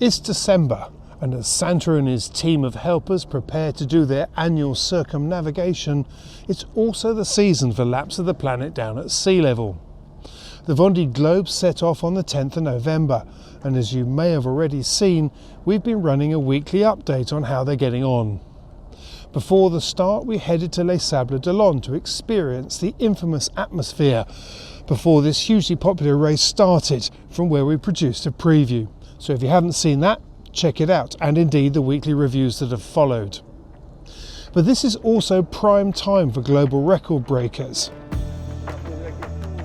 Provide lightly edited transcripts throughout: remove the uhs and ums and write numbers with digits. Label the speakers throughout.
Speaker 1: It's December, and as Santa and his team of helpers prepare to do their annual circumnavigation, it's also the season for laps of the planet down at sea level. The Vendée Globe set off on the 10th of November, and as you may have already seen, we've been running a weekly update on how they're getting on. Before the start, we headed to Les Sables d'Olonne to experience the infamous atmosphere before this hugely popular race started, from where we produced a preview. So if you haven't seen that, check it out, and indeed the weekly reviews that have followed. But this is also prime time for global record breakers.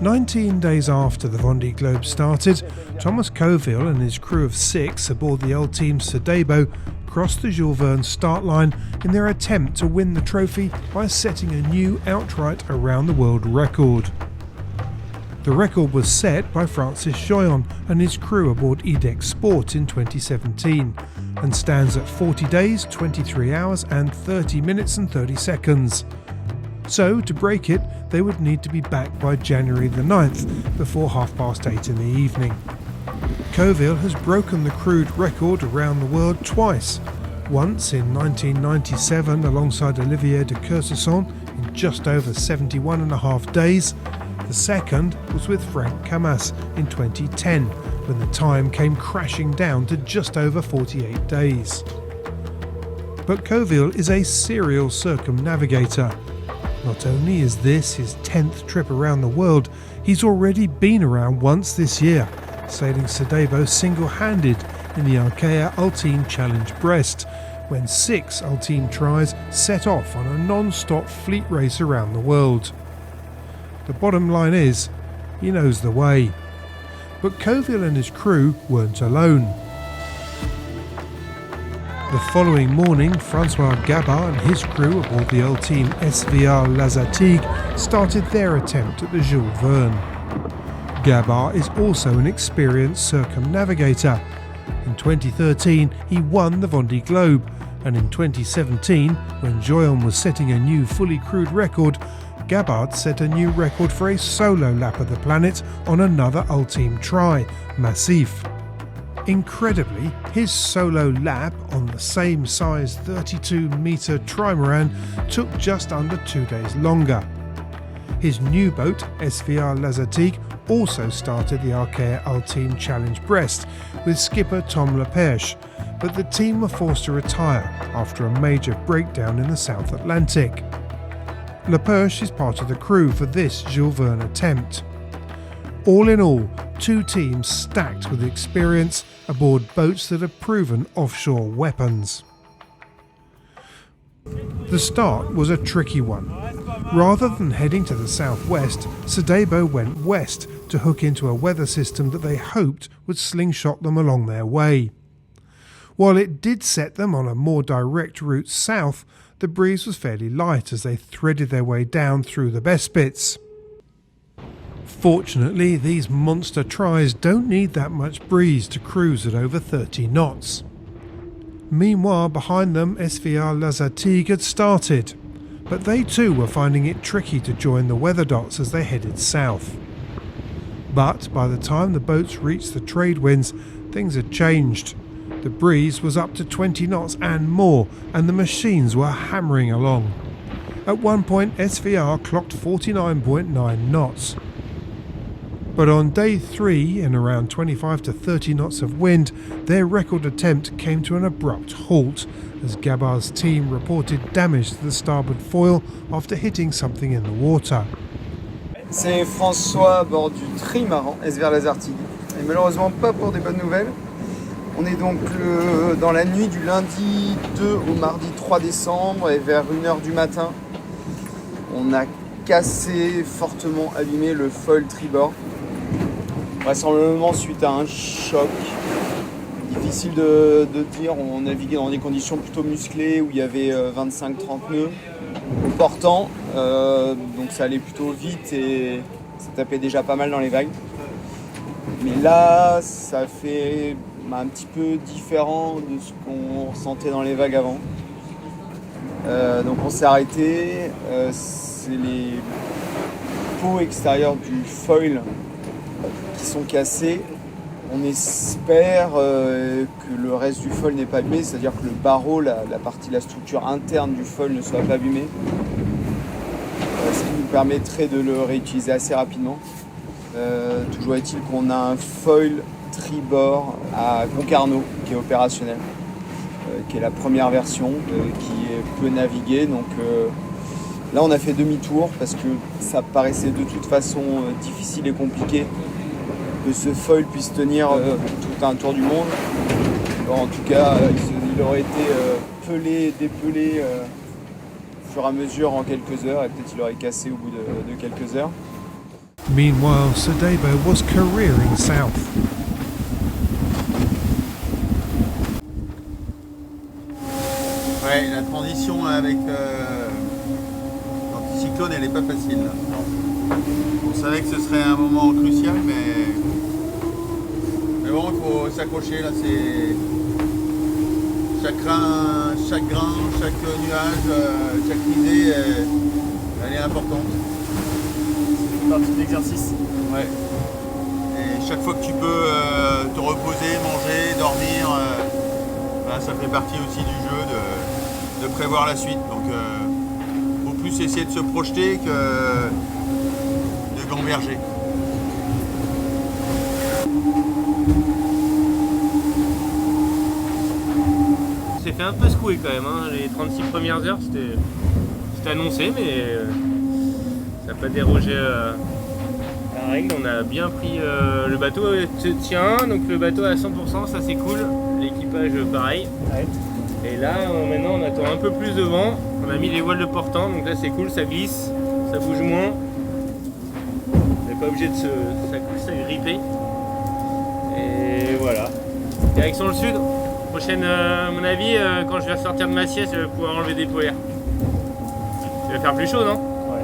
Speaker 1: 19 days after the Vendée Globe started, Thomas Coville and his crew of 6 aboard the Ultim Sodebo crossed the Jules Verne start line in their attempt to win the trophy by setting a new outright around the world record. The record was set by Francis Joyon and his crew aboard Idex Sport in 2017 and stands at 40 days, 23 hours and 30 minutes and 30 seconds. So to break it, they would need to be back by January the 9th before 8:30 in the evening. Coville has broken the crude record around the world twice, once in 1997 alongside Olivier de Kersauzon in just over 71.5 days. The second was with Frank Camas in 2010, when the time came crashing down to just over 48 days. But Coville is a serial circumnavigator. Not only is this his 10th trip around the world, he's already been around once this year, sailing Sodebo single-handed in the Archaea Ultim Challenge Brest, when 6 Ultim tries set off on a non-stop fleet race around the world. The bottom line is, he knows the way. But Coville and his crew weren't alone. The following morning, Francois Gabard and his crew aboard the Ultim SVR Lazartigue started their attempt at the Jules Verne. Gabard is also an experienced circumnavigator. In 2013, he won the Vendée Globe, and in 2017, when Joyon was setting a new fully crewed record, Gabard set a new record for a solo lap of the planet on another Ultim try, Maxis. Incredibly, his solo lap on the same size 32-metre trimaran took just under 2 days longer. His new boat, SVR Lazartigue, also started the Archaea Ultim Challenge Brest with skipper Tom Leperche, but the team were forced to retire after a major breakdown in the South Atlantic. Leperche is part of the crew for this Jules Verne attempt. All in all, 2 teams stacked with experience aboard boats that have proven offshore weapons. The start was a tricky one. Rather than heading to the southwest, Sodebo went west to hook into a weather system that they hoped would slingshot them along their way. While it did set them on a more direct route south, the breeze was fairly light as they threaded their way down through the best bits. Fortunately, these monster tries don't need that much breeze to cruise at over 30 knots. Meanwhile, behind them, SVR Lazartigue had started, but they too were finding it tricky to join the weather dots as they headed south. But by the time the boats reached the trade winds, things had changed. The breeze was up to 20 knots and more, and the machines were hammering along. At one point, SVR clocked 49.9 knots. But on day 3, in around 25 to 30 knots of wind, their record attempt came to an abrupt halt, as Gabard's team reported damage to the starboard foil after hitting something in the water.
Speaker 2: C'est François à bord du trimaran SVR Lazartigue, et malheureusement pas pour des bonnes nouvelles. On est donc dans la nuit du lundi 2 au mardi 3 décembre et vers 1h du matin, on a cassé, fortement abîmé le foil tribord. Vraisemblablement suite à un choc. Difficile de dire, on naviguait dans des conditions plutôt musclées où il y avait 25-30 nœuds au portant, donc ça allait plutôt vite et ça tapait déjà pas mal dans les vagues. Mais là, ça fait un petit peu différent de ce qu'on ressentait dans les vagues avant. Donc on s'est arrêté, c'est les pots extérieurs du foil qui sont cassés. On espère que le reste du foil n'est pas abîmé, c'est-à-dire que le barreau, la partie de la structure interne du foil ne soit pas abîmée. Ce qui nous permettrait de le réutiliser assez rapidement. Toujours est-il qu'on a un foil tribord à Concarneau qui est opérationnel, qui est la première version, qui peut naviguer. Donc là on a fait demi-tour parce que ça paraissait de toute façon difficile et compliqué que ce foil puisse tenir tout un tour du monde. Alors, en tout cas, il aurait été pelé, dépelé au fur et à mesure en quelques heures, et peut-être il aurait cassé au bout de quelques heures.
Speaker 1: Meanwhile, Sodebo was careering south.
Speaker 3: Ouais, la transition avec l'anticyclone, elle n'est pas facile. On savait que ce serait un moment crucial, mais bon, il faut s'accrocher. Là, c'est chaque grain, chaque nuage, chaque risée, elle est importante.
Speaker 4: C'est partie de l'exercice.
Speaker 3: Ouais. Et chaque fois que tu peux te reposer, manger, dormir, ça fait partie aussi du jeu de prévoir la suite. Donc, faut plus essayer de se projeter que de gamberger.
Speaker 4: On s'est fait un peu secouer quand même, hein. Les 36 premières heures c'était annoncé, mais ça n'a pas dérogé à la règle. On a bien pris le bateau se tient, donc le bateau à 100%, ça c'est cool. L'équipage pareil. Ouais. Et là maintenant on attend un peu plus de vent. On a mis les voiles de portant, donc là c'est cool, ça glisse, ça bouge moins. On n'est pas obligé de s'agripper. Et voilà. Direction le sud. Prochaine, à mon avis, quand je vais sortir de ma sieste, je vais pouvoir enlever des polaires. Il va faire plus chaud, non? Ouais.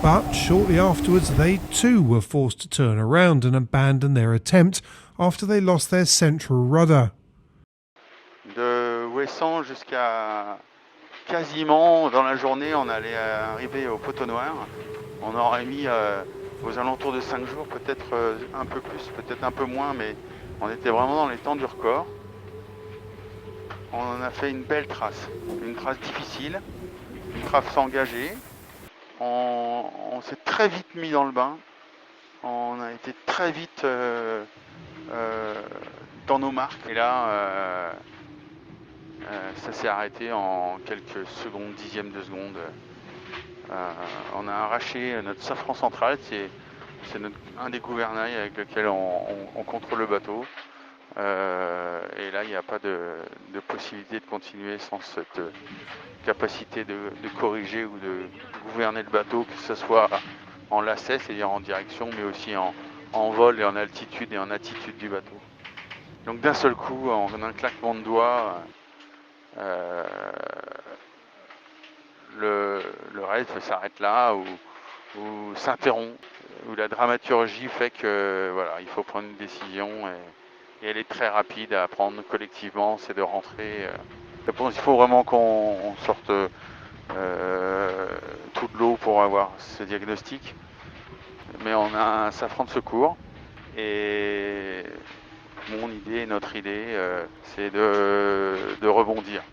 Speaker 1: But shortly afterwards, they too were forced to turn around and abandon their attempt after they lost their central rudder.
Speaker 3: De Ouessant jusqu'à quasiment dans la journée, on allait arriver au Poteau Noir. On aurait mis aux alentours de 5 jours, peut-être un peu plus, peut-être un peu moins, mais on était vraiment dans les temps du record. On a fait une belle trace difficile, une trace engagée. On s'est très vite mis dans le bain, on a été très vite dans nos marques. Et là, ça s'est arrêté en quelques secondes, dixièmes de seconde. On a arraché notre safran central, c'est un des gouvernails avec lequel on contrôle le bateau. Et là, il n'y a pas de possibilité de continuer sans cette capacité de corriger ou de gouverner le bateau, que ce soit en lacet, c'est-à-dire en direction, mais aussi en vol et en altitude et en attitude du bateau. Donc d'un seul coup, en un claquement de doigts, le raid s'arrête là ou s'interrompt, où la dramaturgie fait que voilà, il faut prendre une décision et elle est très rapide à prendre collectivement, c'est de rentrer. Je pense qu'il faut vraiment qu'on sorte tout de l'eau pour avoir ce diagnostic, mais on a un safran de secours et mon idée, notre idée, c'est de rebondir.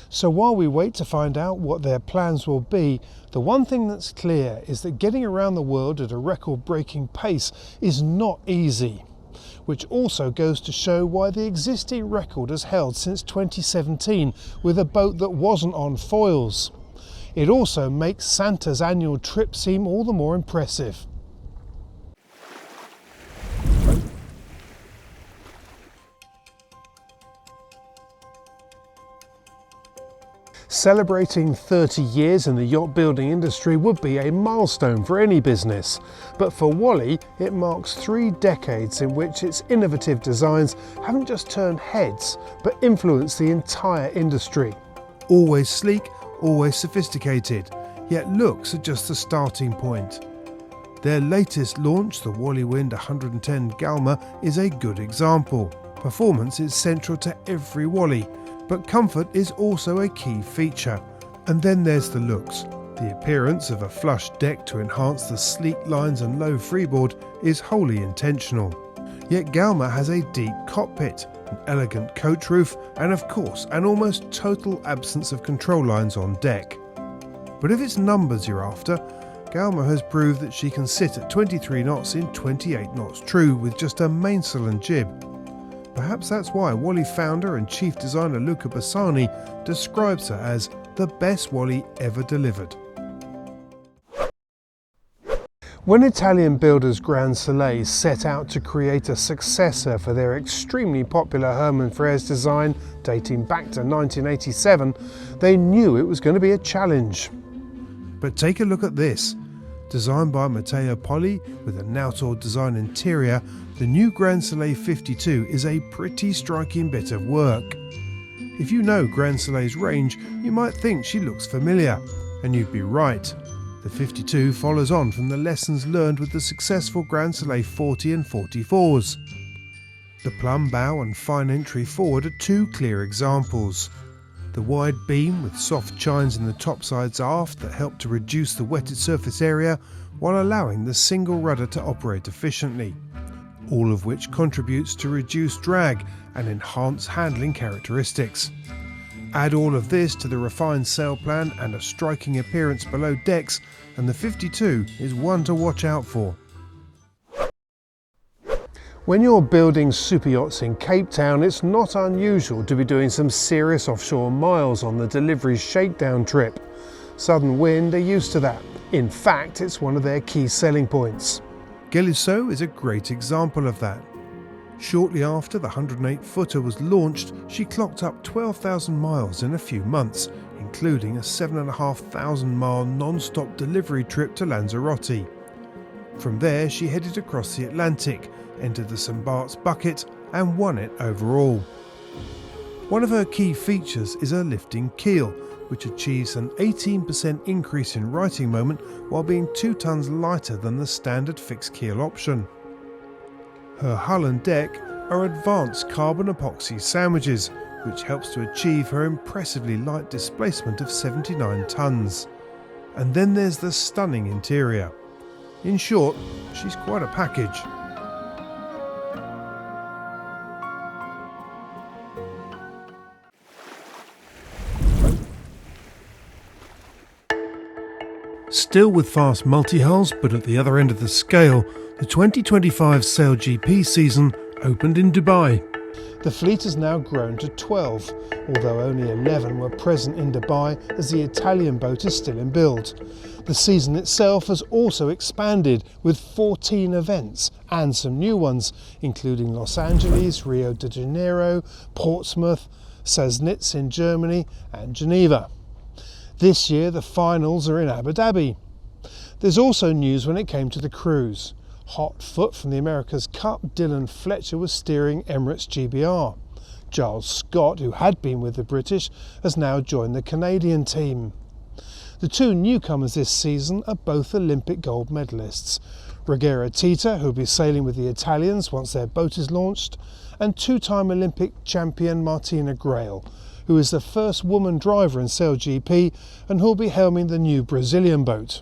Speaker 1: So while we wait to find out what their plans will be, the one thing that's clear is that getting around the world at a record-breaking pace is not easy, which also goes to show why the existing record has held since 2017 with a boat that wasn't on foils. It also makes Santa's annual trip seem all the more impressive. Celebrating 30 years in the yacht building industry would be a milestone for any business, but for Wally it marks 3 decades in which its innovative designs haven't just turned heads but influenced the entire industry. Always sleek, always sophisticated, yet looks at just the starting point. Their latest launch, the Wallywind 110 Galma, is a good example. Performance is central to every Wally, but comfort is also a key feature. And then there's the looks. The The appearance of a flush deck to enhance the sleek lines and low freeboard is wholly intentional. Yet Galma has a deep cockpit, an elegant coach roof, and of course an almost total absence of control lines on deck. But if it's numbers you're after, Galma has proved that she can sit at 23 knots in 28 knots true with just a mainsail and jib. Perhaps that's why Wally founder and chief designer Luca Bassani describes her as the best Wally ever delivered. When Italian builders Grand Soleil set out to create a successor for their extremely popular Hermann Freres design dating back to 1987, they knew it was going to be a challenge. But take a look at this. Designed by Matteo Poli with a Nautor design interior, the new Grand Soleil 52 is a pretty striking bit of work. If you know Grand Soleil's range, you might think she looks familiar, and you'd be right. The 52 follows on from the lessons learned with the successful Grand Soleil 40 and 44s. The plumb bow and fine entry forward are two clear examples. The wide beam with soft chines in the topsides aft that help to reduce the wetted surface area while allowing the single rudder to operate efficiently, all of which contributes to reduced drag and enhance handling characteristics. Add all of this to the refined sail plan and a striking appearance below decks, and the 52 is one to watch out for. When you're building super yachts in Cape Town, it's not unusual to be doing some serious offshore miles on the delivery shakedown trip. Southern wind are used to that. In fact, it's one of their key selling points. Gelliceaux is a great example of that. Shortly after the 108-footer was launched, she clocked up 12,000 miles in a few months, including a 7,500-mile non-stop delivery trip to Lanzarote. From there, she headed across the Atlantic, entered the St. Bart's bucket, and won it overall. One of her key features is her lifting keel, which achieves an 18% increase in righting moment while being 2 tons lighter than the standard fixed keel option. Her hull and deck are advanced carbon epoxy sandwiches, which helps to achieve her impressively light displacement of 79 tons. And then there's the stunning interior. In short, she's quite a package. Still with fast multi-hulls, but at the other end of the scale, the 2025 SailGP season opened in Dubai. The fleet has now grown to 12, although only 11 were present in Dubai as the Italian boat is still in build. The season itself has also expanded with 14 events and some new ones, including Los Angeles, Rio de Janeiro, Portsmouth, Sassnitz in Germany and Geneva. This year the finals are in Abu Dhabi. There's also news when it came to the crews. Hot foot from the America's Cup, Dylan Fletcher was steering Emirates GBR. Giles Scott, who had been with the British, has now joined the Canadian team. The two newcomers this season are both Olympic gold medalists. Rigera Tita, who will be sailing with the Italians once their boat is launched, and two-time Olympic champion Martina Grail, who is the first woman driver in SailGP and who will be helming the new Brazilian boat.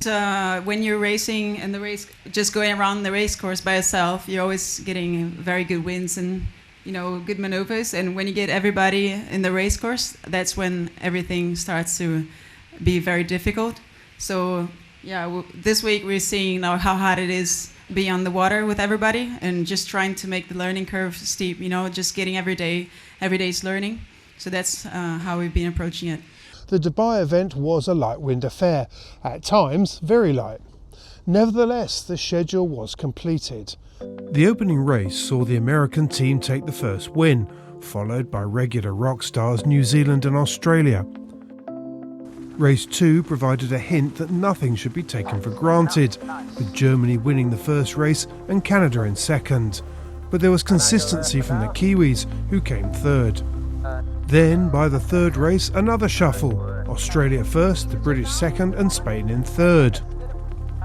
Speaker 5: When you're racing and the race, just going around the race course by yourself, you're always getting very good wins and good maneuvers. And when you get everybody in the race course, that's when everything starts to be very difficult. So yeah, this week we're seeing now how hard it is being on the water with everybody and just trying to make the learning curve steep. Just getting every day's learning. So that's how we've been approaching it.
Speaker 1: The Dubai event was a light wind affair, at times very light. Nevertheless, the schedule was completed. The opening race saw the American team take the first win, followed by regular rock stars New Zealand and Australia. Race 2 provided a hint that nothing should be taken for granted, with Germany winning the first race and Canada in second. But there was consistency from the Kiwis, who came third. Then, by the third race, another shuffle. Australia first, the British second and Spain in third.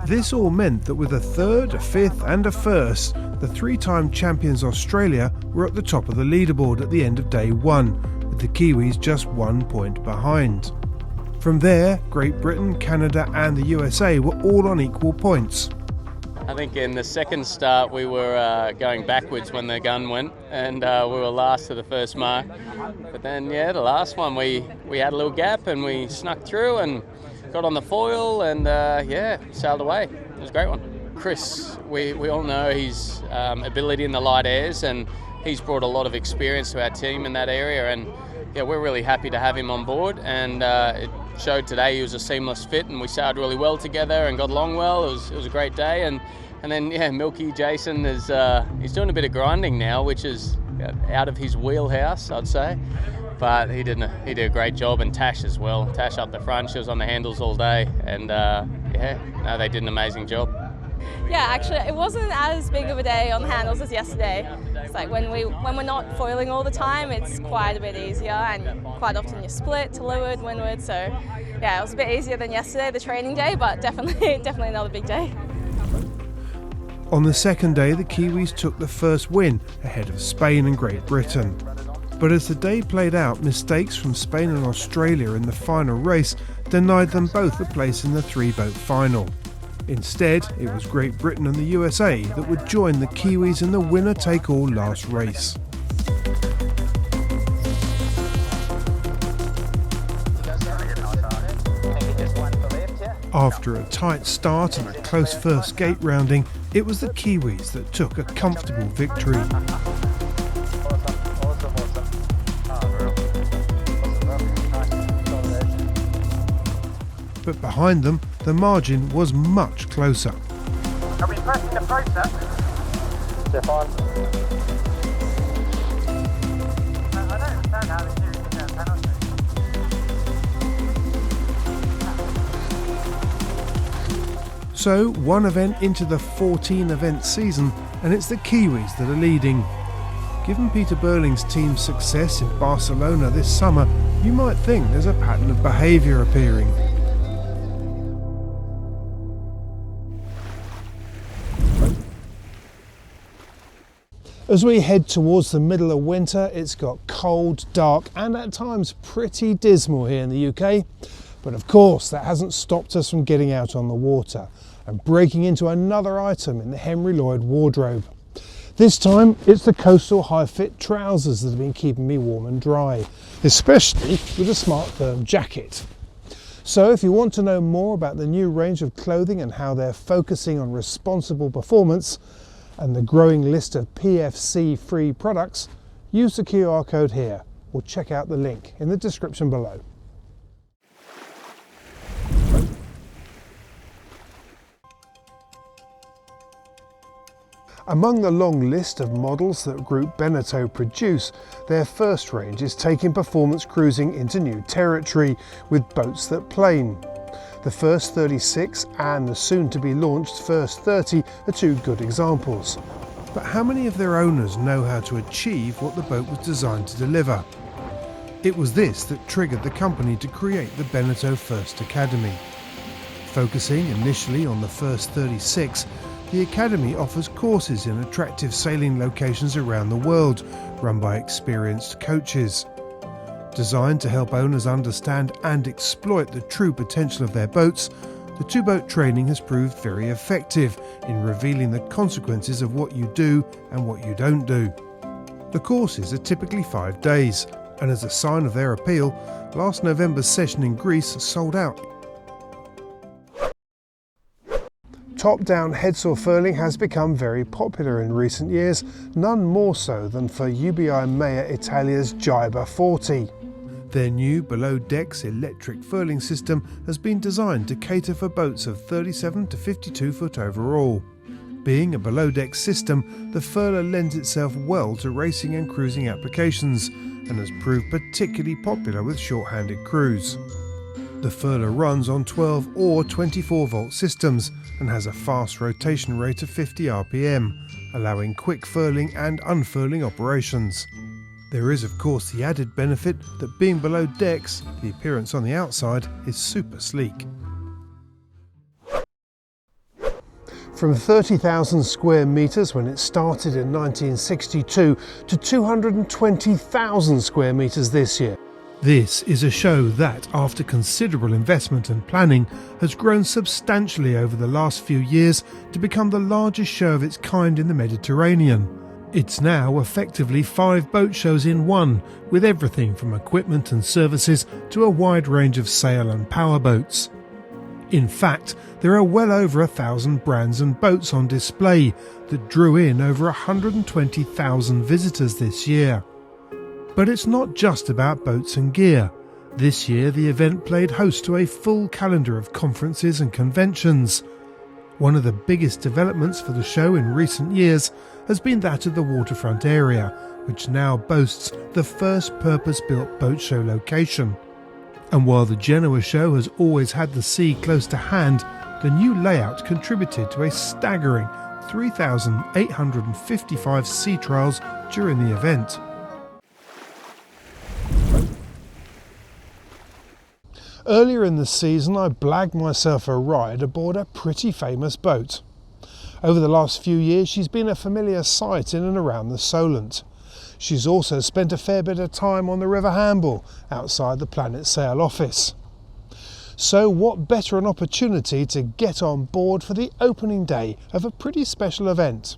Speaker 1: This all meant that with a third, a fifth and a first, the three-time champions Australia were at the top of the leaderboard at the end of day 1, with the Kiwis just 1 point behind. From there, Great Britain, Canada and the USA were all on equal points.
Speaker 6: I think in the second start we were going backwards when the gun went, and we were last to the first mark. But then, yeah, the last one we had a little gap and we snuck through and got on the foil and, yeah, sailed away. It was a great one. Chris, we all know his ability in the light airs, and he's brought a lot of experience to our team in that area, and yeah, we're really happy to have him on board, and it showed today he was a seamless fit, and we sailed really well together and got along well. It was a great day, and then yeah, Milky Jason is he's doing a bit of grinding now, which is out of his wheelhouse, I'd say, but he did a great job, and Tash as well. Tash up the front, she was on the handles all day, and yeah, no, they did an amazing job.
Speaker 7: Yeah, actually, it wasn't as big of a day on the handles as yesterday. It's like when we're not foiling all the time, it's quite a bit easier, and quite often you split to leeward, windward. So yeah, it was a bit easier than yesterday, the training day, but definitely another big day.
Speaker 1: On the second day, the Kiwis took the first win ahead of Spain and Great Britain. But as the day played out, mistakes from Spain and Australia in the final race denied them both a place in the three-boat final. Instead, it was Great Britain and the USA that would join the Kiwis in the winner-take-all last race. After a tight start and a close first gate rounding, it was the Kiwis that took a comfortable victory. But behind them, the margin was much closer.
Speaker 8: Are we pressing the process?
Speaker 9: Stefan.
Speaker 8: I don't understand how the series can get a penalty.
Speaker 1: So, one event into the 14-event season, and it's the Kiwis that are leading. Given Peter Burling's team's success in Barcelona this summer, you might think there's a pattern of behaviour appearing. As we head towards the middle of winter, it's got cold, dark and at times pretty dismal here in the UK. But of course, that hasn't stopped us from getting out on the water and breaking into another item in the Henri Lloyd wardrobe. This time, it's the coastal high-fit trousers that have been keeping me warm and dry, especially with a smart firm jacket. So if you want to know more about the new range of clothing and how they're focusing on responsible performance, and the growing list of PFC-free products, use the QR code here or check out the link in the description below. Among the long list of models that Group Beneteau produce, their first range is taking performance cruising into new territory with boats that plane. The First 36 and the soon-to-be launched First 30 are two good examples. But how many of their owners know how to achieve what the boat was designed to deliver? It was this that triggered the company to create the Beneteau First Academy. Focusing initially on the First 36, the Academy offers courses in attractive sailing locations around the world, run by experienced coaches. Designed to help owners understand and exploit the true potential of their boats, the two-boat training has proved very effective in revealing the consequences of what you do and what you don't do. The courses are typically 5 days, and as a sign of their appeal, last November's session in Greece sold out. Top-down headsail furling has become very popular in recent years, none more so than for UBI Maior Italia's Jiber 40. Their new below-decks electric furling system has been designed to cater for boats of 37 to 52 foot overall. Being a below-deck system, the furler lends itself well to racing and cruising applications and has proved particularly popular with short-handed crews. The furler runs on 12 or 24 volt systems and has a fast rotation rate of 50 RPM, allowing quick furling and unfurling operations. There is of course the added benefit that being below decks, the appearance on the outside is super sleek. From 30,000 square metres when it started in 1962 to 220,000 square metres this year. This is a show that, after considerable investment and planning, has grown substantially over the last few years to become the largest show of its kind in the Mediterranean. It's now effectively 5 boat shows in one, with everything from equipment and services to a wide range of sail and power boats. In fact, there are well over 1,000 brands and boats on display that drew in over 120,000 visitors this year. But it's not just about boats and gear. This year the event played host to a full calendar of conferences and conventions. One of the biggest developments for the show in recent years has been that of the waterfront area, which now boasts the first purpose-built boat show location. And while the Genoa show has always had the sea close to hand, the new layout contributed to a staggering 3,855 sea trials during the event. Earlier in the season I blagged myself a ride aboard a pretty famous boat. Over the last few years she's been a familiar sight in and around the Solent. She's also spent a fair bit of time on the River Hamble outside the Planet Sail office. So what better an opportunity to get on board for the opening day of a pretty special event.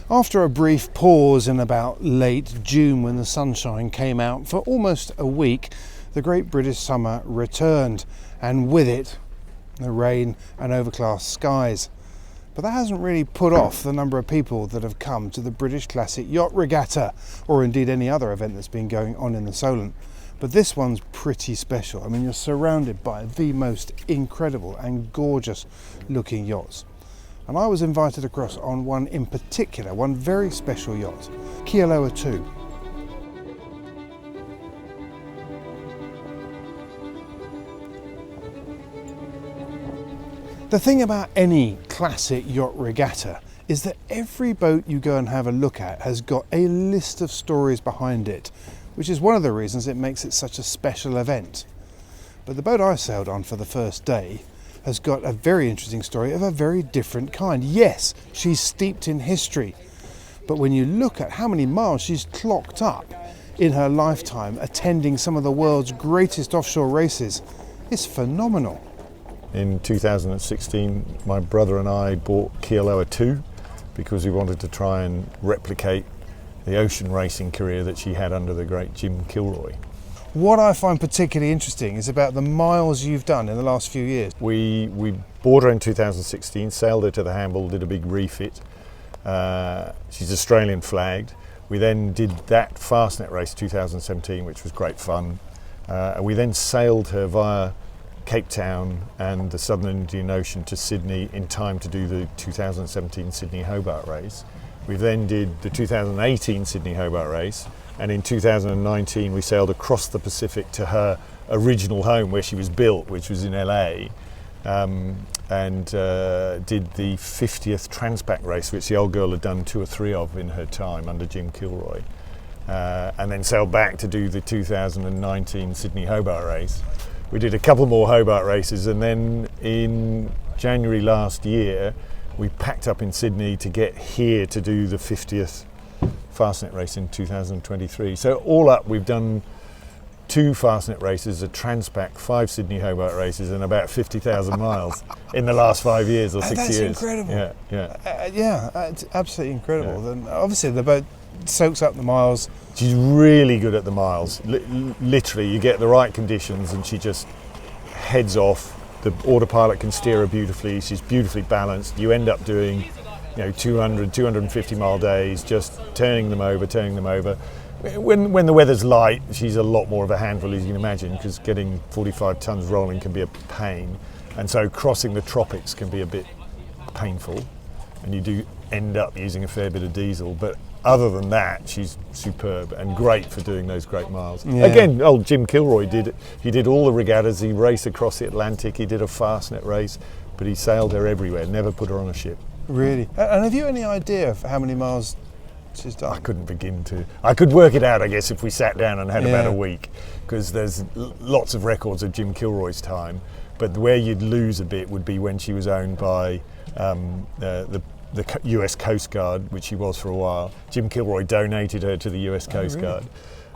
Speaker 1: After a brief pause in about late June when the sunshine came out for almost a week, the Great British Summer returned, and with it the rain and overcast skies. But that hasn't really put off the number of people that have come to the British Classic Yacht Regatta, or indeed any other event that's been going on in the Solent. But this one's pretty special. I mean, you're surrounded by the most incredible and gorgeous looking yachts. And I was invited across on one in particular, one very special yacht, Kialoa II. The thing about any classic yacht regatta is that every boat you go and have a look at has got a list of stories behind it, which is one of the reasons it makes it such a special event. But the boat I sailed on for the first day has got a very interesting story of a very different kind. Yes, she's steeped in history, but when you look at how many miles she's clocked up in her lifetime attending some of the world's greatest offshore races, it's phenomenal.
Speaker 10: In 2016, my brother and I bought Kialoa II because we wanted to try and replicate the ocean racing career that she had under the great Jim Kilroy.
Speaker 1: What I find particularly interesting is about the miles you've done in the last few years.
Speaker 10: We bought her in 2016, sailed her to the Hamble, did a big refit. She's Australian flagged. We then did that Fastnet race 2017, which was great fun. We then sailed her via Cape Town and the Southern Indian Ocean to Sydney in time to do the 2017 Sydney Hobart race. We then did the 2018 Sydney Hobart race, and in 2019 we sailed across the Pacific to her original home where she was built, which was in LA, and did the 50th Transpac race, which the old girl had done 2 or 3 of in her time under Jim Kilroy, and then sailed back to do the 2019 Sydney Hobart race. We did a couple more Hobart races, and then in January last year we packed up in Sydney to get here to do the 50th Fastnet race in 2023. So all up we've done 2 Fastnet races, a Transpac, 5 Sydney Hobart races, and about 50,000 miles in the last 5 years or 6 years.
Speaker 1: That's incredible. It's absolutely incredible.
Speaker 10: Yeah.
Speaker 1: And obviously the boat soaks up the miles.
Speaker 10: She's really good at the miles. Literally, you get the right conditions and she just heads off. The autopilot can steer her beautifully. She's beautifully balanced. You end up doing, 200, 250 mile days, just turning them over. When the weather's light, she's a lot more of a handful, as you can imagine, because getting 45 tons rolling can be a pain. And so crossing the tropics can be a bit painful, and you do end up using a fair bit of diesel. But other than that, she's superb and great for doing those great miles. Yeah. Again, old Jim Kilroy did all the regattas. He raced across the Atlantic. He did a Fastnet race, but he sailed her everywhere, never put her on a ship.
Speaker 1: Really? And have you any idea of how many miles she's done?
Speaker 10: I couldn't begin to. I could work it out, I guess, if we sat down and had about a week, because there's lots of records of Jim Kilroy's time, but where you'd lose a bit would be when she was owned by the US Coast Guard, which she was for a while. Jim Kilroy donated her to the US Coast Guard.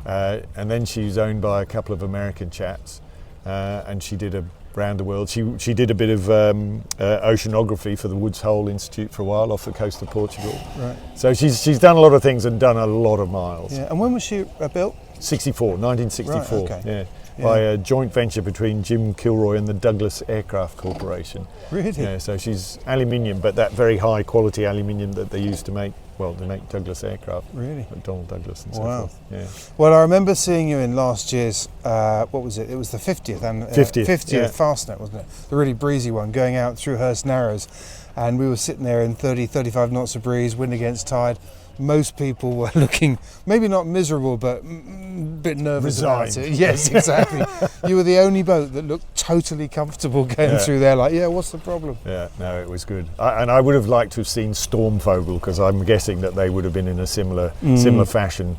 Speaker 10: And then she was owned by a couple of American chaps, and she did around the world. She did a bit of oceanography for the Woods Hole Institute for a while off the coast of Portugal.
Speaker 1: Right.
Speaker 10: So she's done a lot of things and done a lot of miles.
Speaker 1: Yeah. And when was she built?
Speaker 10: 1964.
Speaker 1: Right, okay.
Speaker 10: Yeah. By a joint venture between Jim Kilroy and the Douglas Aircraft Corporation.
Speaker 1: Really?
Speaker 10: Yeah, so she's aluminium, but that very high quality aluminium that they used to make, Douglas aircraft.
Speaker 1: Really?
Speaker 10: McDonnell Douglas and so
Speaker 1: Wow.
Speaker 10: forth. Yeah.
Speaker 1: Well, I remember seeing you in last year's, what was it? It was the 50th
Speaker 10: yeah.
Speaker 1: Fastnet, wasn't it? The really breezy one, going out through Hurst Narrows. And we were sitting there in 30, 35 knots of breeze, wind against tide. Most people were looking, maybe not miserable, but a bit nervous about it. Yes, exactly. You were the only boat that looked totally comfortable going through there, like, yeah, what's the problem?
Speaker 10: Yeah, no, it was good. And I would have liked to have seen Stormfogle, because I'm guessing that they would have been in a similar fashion.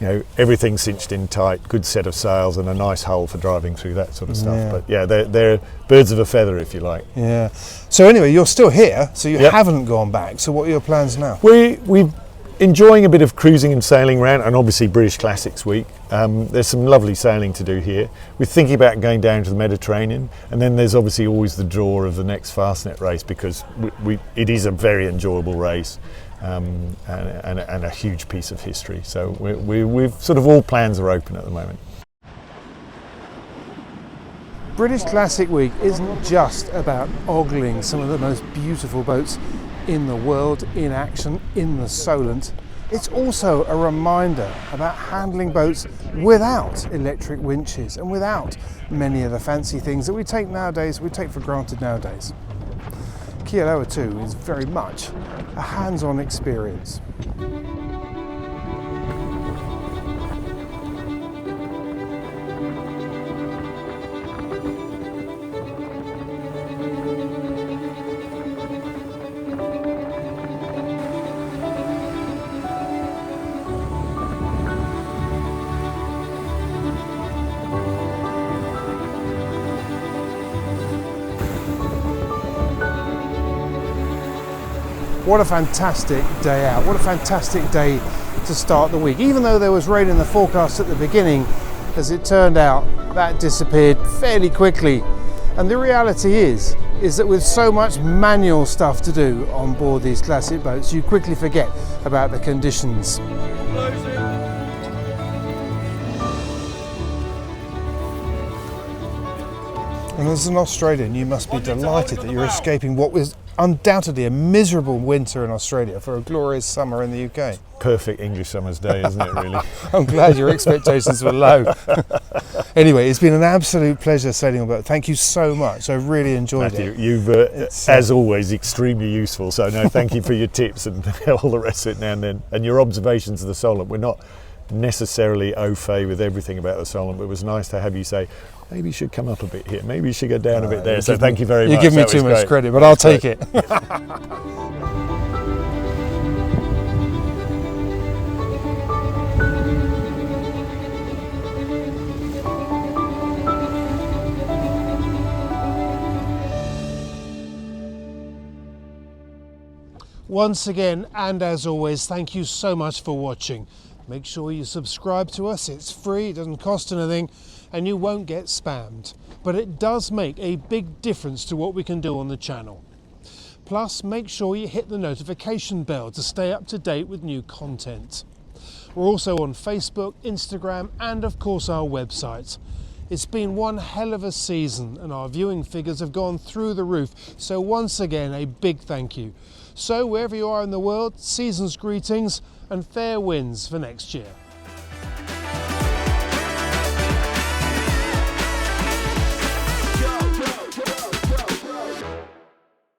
Speaker 10: You know, everything cinched in tight, good set of sails and a nice hull for driving through that sort of stuff.
Speaker 1: Yeah.
Speaker 10: But yeah, they're birds of a feather, if you like.
Speaker 1: Yeah. So anyway, you're still here, so you haven't gone back. So what are your plans now?
Speaker 10: We've enjoying a bit of cruising and sailing around, and obviously British Classics Week. There's some lovely sailing to do here. We're thinking about going down to the Mediterranean, and then there's obviously always the draw of the next Fastnet race, because it is a very enjoyable race and a huge piece of history. So we've sort of all plans are open at the moment.
Speaker 1: British Classic Week isn't just about ogling some of the most beautiful boats in the world in action in the Solent. It's also a reminder about handling boats without electric winches and without many of the fancy things that we take for granted nowadays. Kialoa II is very much a hands-on experience. What a fantastic day out. What a fantastic day to start the week. Even though there was rain in the forecast at the beginning, as it turned out, that disappeared fairly quickly. And the reality is that with so much manual stuff to do on board these classic boats, you quickly forget about the conditions. And as an Australian, you must be delighted that you're escaping what was undoubtedly a miserable winter in Australia for a glorious summer in the UK.
Speaker 10: Perfect English summer's day, isn't it, really?
Speaker 1: I'm glad your expectations were low. Anyway, it's been an absolute pleasure sailing on boat. Thank you so much. I really enjoyed it.
Speaker 10: You've, as always, extremely useful. So, no, thank you for your tips and all the rest of it now and then. And your observations of the Solent. We're not necessarily au fait with everything about the Solent, but it was nice to have you say, maybe you should come up a bit here, maybe you should go down a bit there. So thank you very much.
Speaker 1: You give me too much credit, but I'll take it. Once again, and as always, thank you so much for watching. Make sure you subscribe to us. It's free, it doesn't cost anything, and you won't get spammed. But it does make a big difference to what we can do on the channel. Plus, make sure you hit the notification bell to stay up to date with new content. We're also on Facebook, Instagram, and of course our website. It's been one hell of a season and our viewing figures have gone through the roof. So once again, a big thank you. So wherever you are in the world, season's greetings and fair winds for next year.